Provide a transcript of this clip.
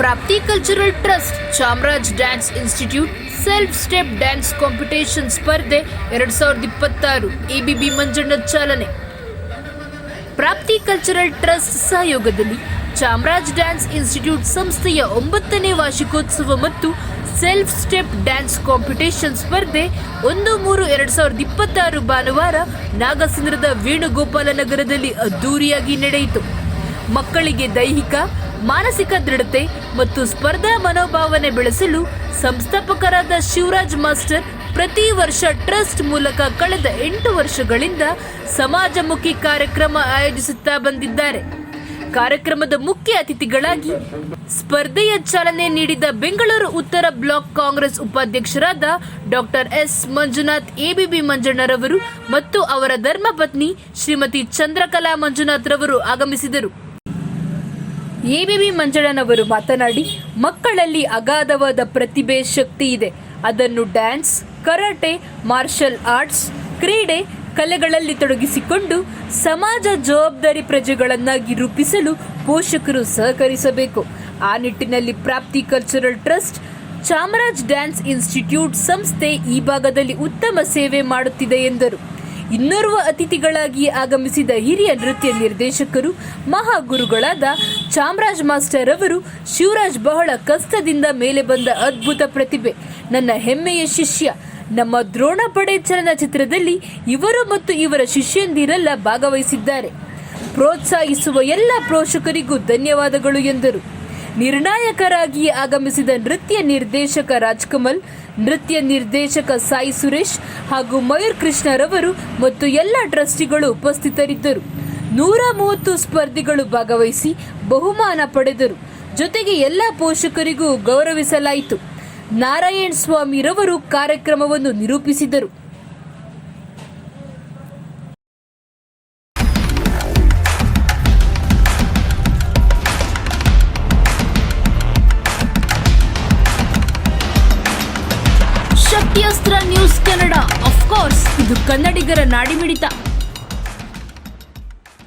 ಪ್ರಾಪ್ತಿ cultural trust Chamaraj dance institute self step dance competition ಸ್ಪರ್ಧೆ 2026 ABB Manjanna ಚಾಲನೆ. ಪ್ರಾಪ್ತಿ ಕಲ್ಚರಲ್ ಟ್ರಸ್ಟ್ ಸಹಯೋಗದಲ್ಲಿ ಚಾಮರಾಜ್ ಡ್ಯಾನ್ಸ್ ಇನ್ಸ್ಟಿಟ್ಯೂಟ್ ಸಂಸ್ಥೆಯ 9ನೇ ವಾರ್ಷಿಕೋತ್ಸವ ಮತ್ತು ಸೆಲ್ಫ್ ಸ್ಟೆಪ್ ಡ್ಯಾನ್ಸ್ ಕಾಂಪಿಟೇಷನ್ ಸ್ಪರ್ಧೆ 1/3/2026 ಭಾನುವಾರ ನಾಗಸಂದ್ರದ ವೇಣುಗೋಪಾಲ ನಗರದಲ್ಲಿ ಅದ್ದೂರಿಯಾಗಿ ನಡೆಯಿತು. ಮಕ್ಕಳಿಗೆ ದೈಹಿಕ ಮಾನಸಿಕ ದೃಢತೆ ಮತ್ತು ಸ್ಪರ್ಧಾ ಮನೋಭಾವನೆ ಬೆಳೆಸಲು ಸಂಸ್ಥಾಪಕರಾದ ಶಿವರಾಜ್ ಮಾಸ್ಟರ್ ಪ್ರತಿ ವರ್ಷ ಟ್ರಸ್ಟ್ ಮೂಲಕ ಕಳೆದ 8 ವರ್ಷಗಳಿಂದ ಸಮಾಜಮುಖಿ ಕಾರ್ಯಕ್ರಮ ಆಯೋಜಿಸುತ್ತಾ ಬಂದಿದ್ದಾರೆ. ಕಾರ್ಯಕ್ರಮದ ಮುಖ್ಯ ಅತಿಥಿಗಳಾಗಿ ಸ್ಪರ್ಧೆಯ ಚಾಲನೆ ನೀಡಿದ ಬೆಂಗಳೂರು ಉತ್ತರ ಬ್ಲಾಕ್ ಕಾಂಗ್ರೆಸ್ ಉಪಾಧ್ಯಕ್ಷರಾದ ಡಾಕ್ಟರ್ ಎಸ್ ಮಂಜುನಾಥ್ ಎಬಿಬಿ ಮಂಜಣ್ಣರವರು ಮತ್ತು ಅವರ ಧರ್ಮಪತ್ನಿ ಶ್ರೀಮತಿ ಚಂದ್ರಕಲಾ ಮಂಜುನಾಥ್ ರವರು ಆಗಮಿಸಿದರು. ಎಬಿಬಿ ಮಂಜಣ್ಣನವರು ಮಾತನಾಡಿ, ಮಕ್ಕಳಲ್ಲಿ ಅಗಾಧವಾದ ಪ್ರತಿಭೆ ಶಕ್ತಿ ಇದೆ. ಅದನ್ನು ಡ್ಯಾನ್ಸ್, ಕರಾಟೆ, ಮಾರ್ಷಲ್ ಆರ್ಟ್ಸ್, ಕ್ರೀಡೆ, ಕಲೆಗಳಲ್ಲಿ ತೊಡಗಿಸಿಕೊಂಡು ಸಮಾಜ ಜವಾಬ್ದಾರಿ ಪ್ರಜೆಗಳನ್ನಾಗಿ ರೂಪಿಸಲು ಪೋಷಕರು ಸಹಕರಿಸಬೇಕು. ಆ ನಿಟ್ಟಿನಲ್ಲಿ ಪ್ರಾಪ್ತಿ cultural trust Chamaraj dance institute ಸಂಸ್ಥೆ ಈ ಭಾಗದಲ್ಲಿ ಉತ್ತಮ ಸೇವೆ ಮಾಡುತ್ತಿದೆ ಎಂದರು. ಇನ್ನೋರ್ವ ಅತಿಥಿಗಳಾಗಿ ಆಗಮಿಸಿದ ಹಿರಿಯ ನೃತ್ಯ ನಿರ್ದೇಶಕರು ಮಹಾಗುರುಗಳಾದ ಚಾಮರಾಜ್ ಮಾಸ್ಟರ್ ಅವರು, ಶಿವರಾಜ್ ಬಹಳ ಕಷ್ಟದಿಂದ ಮೇಲೆ ಬಂದ ಅದ್ಭುತ ಪ್ರತಿಭೆ, ನನ್ನ ಹೆಮ್ಮೆಯ ಶಿಷ್ಯ. ನಮ್ಮ ದ್ರೋಣಪಡೆ ಚಲನಚಿತ್ರದಲ್ಲಿ ಇವರು ಮತ್ತು ಇವರ ಶಿಷ್ಯಂದಿರೆಲ್ಲ ಭಾಗವಹಿಸಿದ್ದಾರೆ. ಪ್ರೋತ್ಸಾಹಿಸುವ ಎಲ್ಲ ಪೋಷಕರಿಗೂ ಧನ್ಯವಾದಗಳು ಎಂದರು. ನಿರ್ಣಾಯಕರಾಗಿ ಆಗಮಿಸಿದ ನೃತ್ಯ ನಿರ್ದೇಶಕ ರಾಜ್ಕಮಲ್, ನೃತ್ಯ ನಿರ್ದೇಶಕ ಸಾಯಿ ಸುರೇಶ್ ಹಾಗೂ ಮಯೂರ್ ಕೃಷ್ಣರವರು ಮತ್ತು ಎಲ್ಲ ಟ್ರಸ್ಟಿಗಳು ಉಪಸ್ಥಿತರಿದ್ದರು. 130 ಸ್ಪರ್ಧಿಗಳು ಭಾಗವಹಿಸಿ ಬಹುಮಾನ ಪಡೆದರು. ಜೊತೆಗೆ ಎಲ್ಲ ಪೋಷಕರಿಗೂ ಗೌರವಿಸಲಾಯಿತು. ನಾರಾಯಣ್ ಸ್ವಾಮಿರವರು ಕಾರ್ಯಕ್ರಮವನ್ನು ನಿರೂಪಿಸಿದರು. ಶಕ್ತಿಯಸ್ತ್ರ ನ್ಯೂಸ್ ಕನ್ನಡ, ಆಫ್ ಕೋರ್ಸ್ ಇದು ಕನ್ನಡಿಗರ ನಾಡಿಮಿಡಿತ.